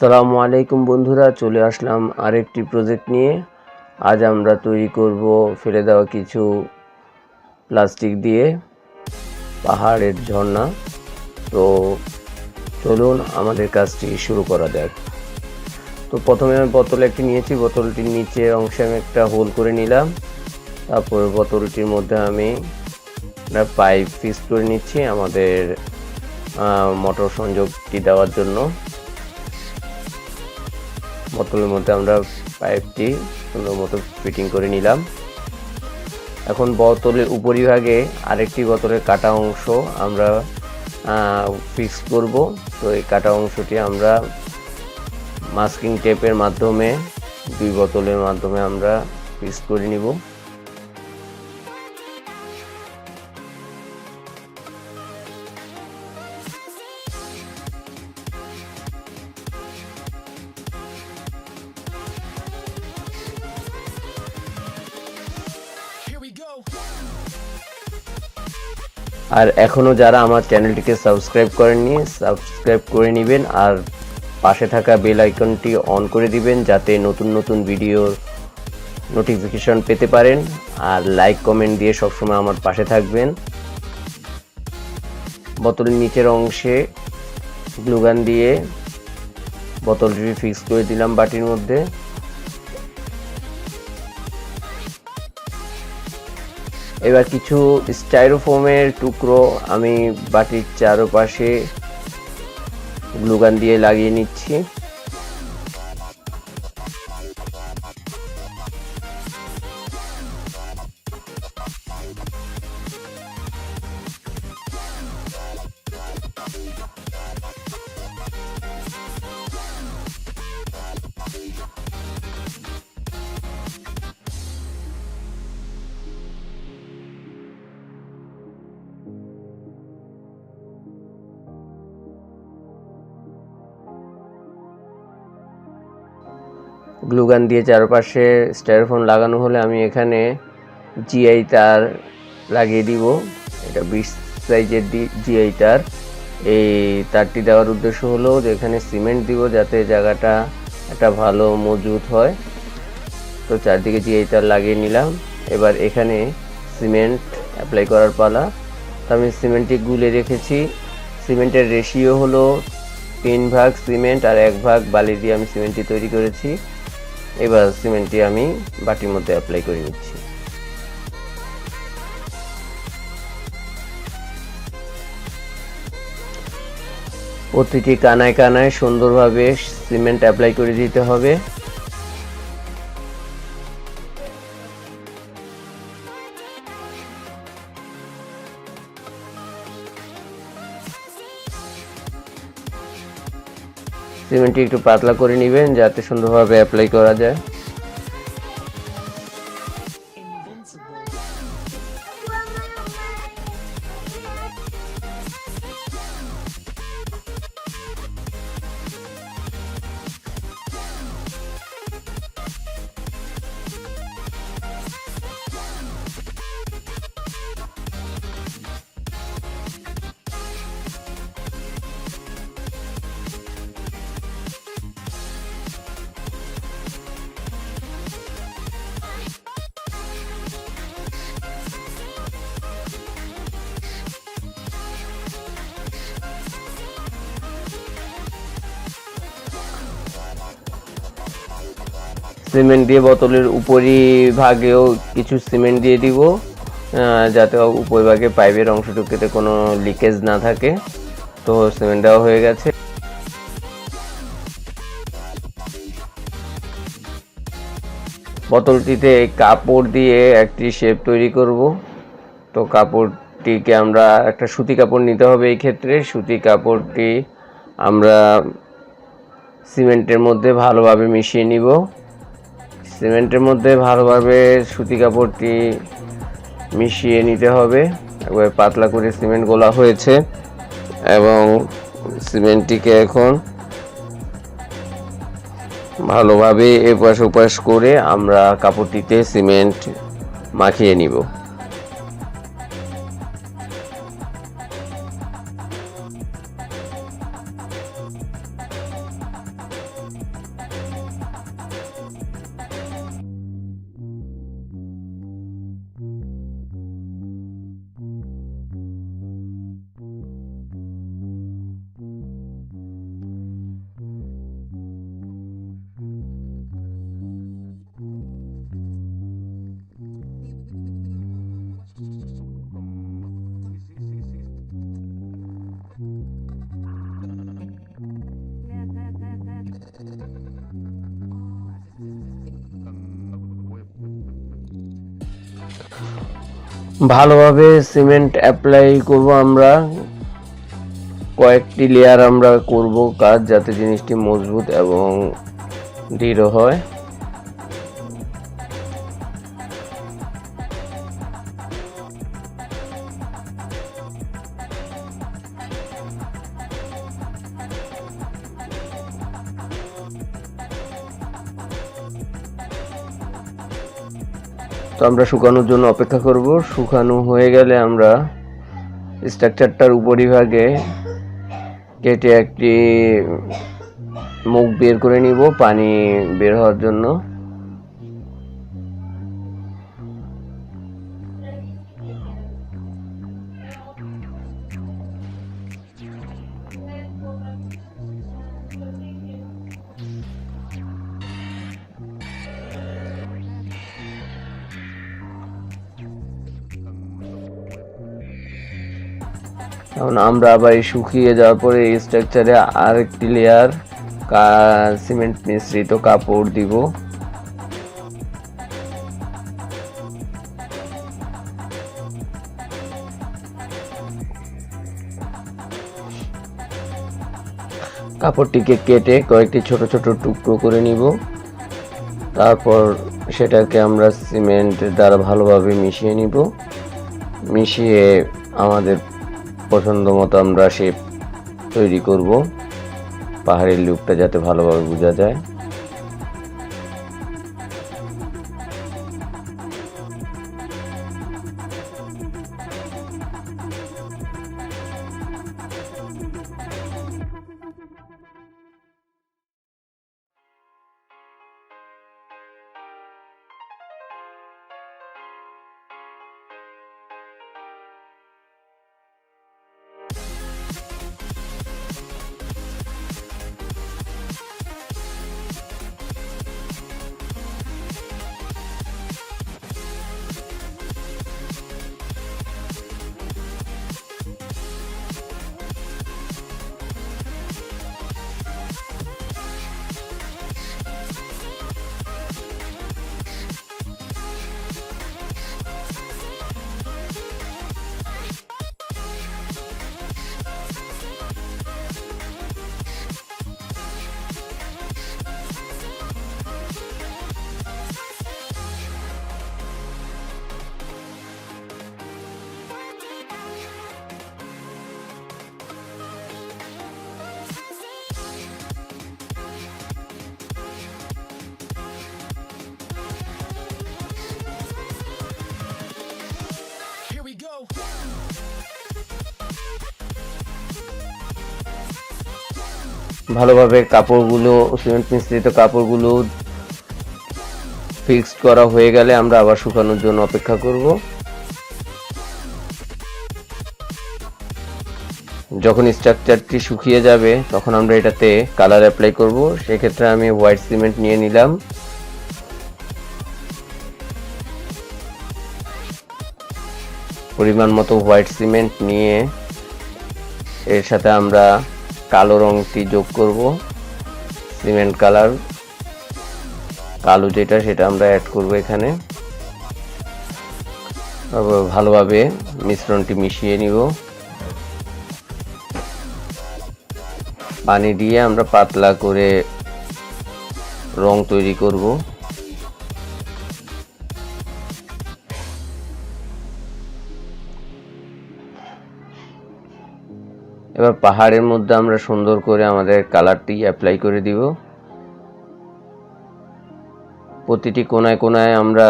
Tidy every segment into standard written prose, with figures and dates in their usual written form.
আসসালামু আলাইকুম বন্ধুরা, চলে আসলাম আরেকটি প্রজেক্ট নিয়ে। আজ আমরা তৈরি করব ফেলে দেওয়া কিছু প্লাস্টিক দিয়ে পাহাড়ের ঝর্ণা। তো চলুন আমাদের কাজটি শুরু করা যাক। তো প্রথমে আমি বোতল একটি নিয়েছি, বোতলটির নিচে অংশে আমি একটা হোল করে নিলাম। তারপর বোতলটির মধ্যে আমি একটা পাইপ ফিক্স করে নিচ্ছি আমাদের মোটর সংযোগটি দেওয়ার জন্য। বোতলের মধ্যে আমরা পাইপটি সুন্দর মতো ফিটিং করে নিলাম। এখন বোতলের উপরিভাগে আরেকটি বোতলের কাটা অংশ আমরা ফিক্স করব। তো এই কাটা অংশটি আমরা মাস্কিং টেপের মাধ্যমে দুই বোতলের মাধ্যমে আমরা ফিক্স করে নিব। আর এখনো যারা আমার চ্যানেলটিকে সাবস্ক্রাইব করেননি, সাবস্ক্রাইব করে নেবেন আর পাশে থাকা বেল আইকনটি অন করে দিবেন যাতে নতুন নতুন ভিডিওর নোটিফিকেশন পেতে পারেন। আর লাইক কমেন্ট দিয়ে সবসময় আমার পাশে থাকবেন। বোতলের নিচের অংশে গ্লুগান দিয়ে বোতলটি ফিক্স করে দিলাম বাটির মধ্যে। এবার কিছু স্টাইরোফোমের টুকরো আমি বাটির চারপাশে গ্লুগান দিয়ে লাগিয়ে নিচ্ছি। গ্লুগান দিয়ে চারপাশে স্টাইরোফোম লাগানো হলে আমি এখানে জিআই তার লাগিয়ে দিব। এটা 20 সাইজের জিআই তার। এই তারটি দেওয়ার উদ্দেশ্য হলো যে এখানে সিমেন্ট দিব যাতে জায়গাটা একটা ভালো মজবুত হয়। তো চারদিকে জিআই তার লাগিয়ে নিলাম। এবার এখানে সিমেন্ট অ্যাপ্লাই করার পালা। তো আমি সিমেন্টটি গুলে রেখেছি। সিমেন্টের রেশিও হলো 3 ভাগ সিমেন্ট আর 1 ভাগ বালি দিয়ে আমি সিমেন্টটি তৈরি করেছি। এবার সিমেন্টটি আমি বাটির মধ্যে অ্যাপ্লাই করে নিচ্ছি। প্রতিটি কানায় কানায় সুন্দরভাবে সিমেন্ট অ্যাপ্লাই করে দিতে হবে। সিমেন্টটি একটু পাতলা করে নেবেন যাতে সুন্দরভাবে অ্যাপ্লাই করা যায়। সিমেন্ট দিয়ে বোতলের উপরিভাগেও কিছু সিমেন্ট দিয়ে দিব যাতে উপরিভাগে পাইপের অংশটুকুতে কোনো লিকেজ না থাকে। তো সিমেন্ট দেওয়া হয়ে গেছে। বোতলটিতে কাপড় দিয়ে একটি শেপ তৈরি করব। তো কাপড়টিকে আমরা একটা সুতি কাপড় নিতে হবে। এই ক্ষেত্রে সুতি কাপড়টি আমরা সিমেন্টের মধ্যে ভালোভাবে মিশিয়ে নিব। সিমেন্টের মধ্যে ভালোভাবে সুতি কাপড়টি মিশিয়ে নিতে হবে। একবার পাতলা করে সিমেন্ট গোলা হয়েছে এবং সিমেন্টটিকে এখন ভালোভাবে এপাশ ওপাশ করে আমরা কাপড়টিতে সিমেন্ট মাখিয়ে নিব। ভালোভাবে সিমেন্ট অ্যাপ্লাই করব আমরা, কয়েকটি লেয়ার আমরা করব কাজ, যাতে জিনিসটি মজবুত এবং দৃঢ় হয়। তো আমরা শুকানোর জন্য অপেক্ষা করব। শুকানো হয়ে গেলে আমরা স্ট্রাকচারটার উপরিভাগে কেটে একটি মুখ বের করে নিব পানি বের হওয়ার জন্য। এখন আমরা আবার এই শুকিয়ে যাওয়ার পরে এই স্ট্রাকচারে আরেকটি লেয়ার সিমেন্ট মিশ্রিত কাপড় দিব। কাপড়টিকে কেটে কয়েকটি ছোট ছোট টুকরো করে নিব। তারপর সেটাকে আমরা সিমেন্টের দ্বারা ভালোভাবে মিশিয়ে নিব। মিশিয়ে আমাদের পছন্দ মতো আমরা শেপ তৈরি করব, পাহাড়ের লুকটা যাতে ভালোভাবে বোঝা যায়। ভালোভাবে কাপড়গুলো, সিমেন্ট মিশ্রিত কাপড়গুলো ফিক্সড করা হয়ে গেলে আমরা আবার শুকানোর জন্য অপেক্ষা করব। যখন স্ট্রাকচারটি শুকিয়ে যাবে তখন আমরা এটাতে কালার অ্যাপ্লাই করব। সেক্ষেত্রে আমি হোয়াইট সিমেন্ট নিয়ে নিলাম। পরিমাণ মতো হোয়াইট সিমেন্ট নিয়ে এর সাথে আমরা কালো রংটি যোগ করব। সিমেন্ট কালার কালো যেটা, সেটা আমরা অ্যাড করব এখানে। ভালোভাবে মিশ্রণটি মিশিয়ে নিব। পানি দিয়ে আমরা পাতলা করে রং তৈরি করব। এবার পাহাড়ের মধ্যে আমরা সুন্দর করে আমাদের কালারটি অ্যাপ্লাই করে দিব। প্রতিটি কোণায় কোণায় আমরা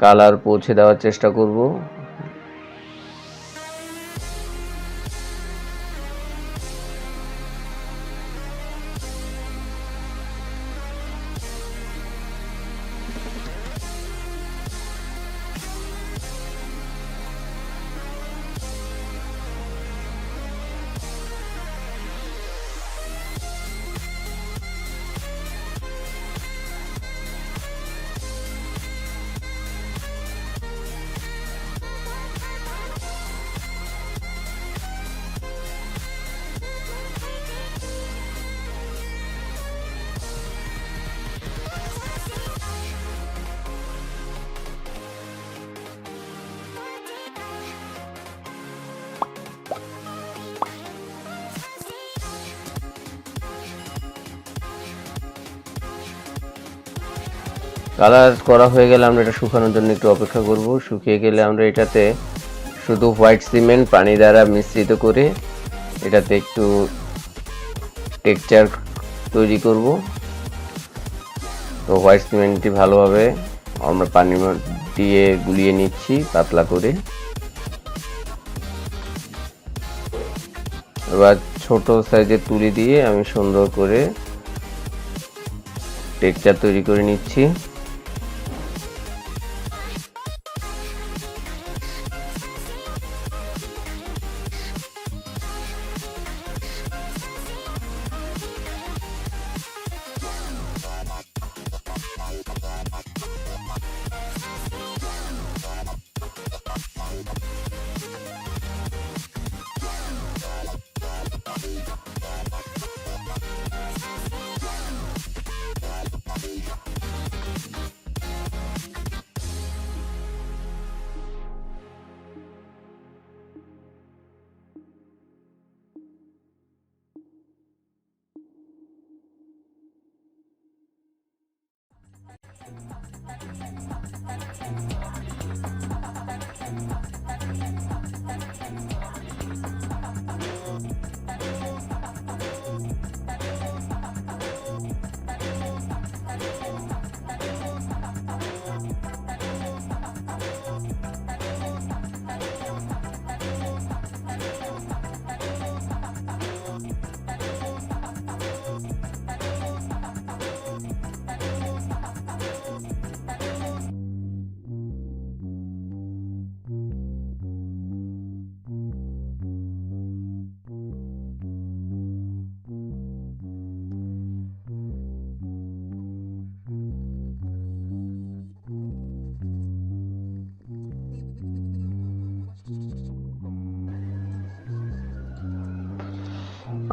কালার পৌঁছে দেওয়ার চেষ্টা করব। কালার করা হয়ে গেলে আমরা এটা শুকানোর জন্য একটু অপেক্ষা করব। শুকিয়ে গেলে আমরা এটাতে শুধু হোয়াইট সিমেন্ট পানি দ্বারা মিশ্রিত করে এটাতে একটু টেক্সচার তৈরি করব। তো হোয়াইট সিমেন্টটি ভালোভাবে আমরা পানি দিয়ে গুলিয়ে নিচ্ছি পাতলা করে। এবার ছোট সাইজের তুলি দিয়ে আমি সুন্দর করে টেক্সচার তৈরি করে নিচ্ছি।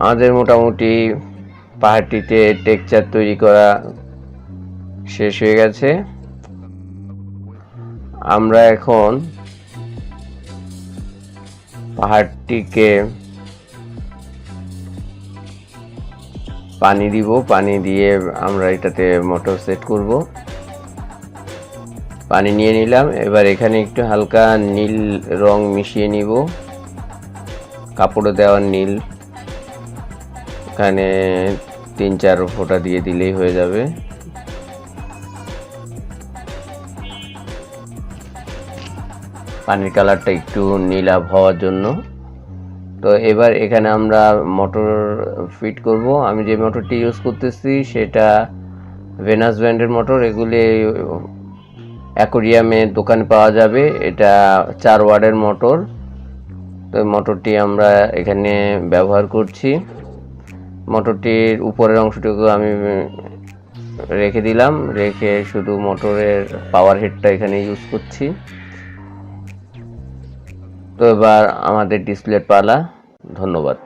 আমাদের মোটামুটি পাহাড়টিতে টেক্সচার তৈরি করা শেষ হয়ে গেছে। আমরা এখন পাহাড়টিকে পানি দিব, পানি দিয়ে আমরা এটাতে মোটর সেট করব। পানি নিয়ে নিলাম। এবার এখানে একটু হালকা নীল রং মিশিয়ে নিব, কাপড়ে দেওয়া নীল। এখানে 3-4 ফোঁটা দিয়ে দিলেই হয়ে যাবে। পানির কালারটা একটু নীলাভ হওয়ার জন্য। তো এবার এখানে আমরা মোটর ফিট করব। আমি যে মোটরটি ইউজ করতেছি সেটা ভেনাস ব্র্যান্ডের মোটর। এগুলি অ্যাকোরিয়ামে দোকানে পাওয়া যাবে। এটা 4 ওয়াটের মোটর। তো মোটরটি আমরা এখানে ব্যবহার করছি। মোটরটির উপরের অংশটুকু আমি রেখে দিলাম, রেখে শুধু মোটরের পাওয়ার হেডটা এখানে ইউজ করছি। তো এবার আমাদের ডিসপ্লের পালা। ধন্যবাদ।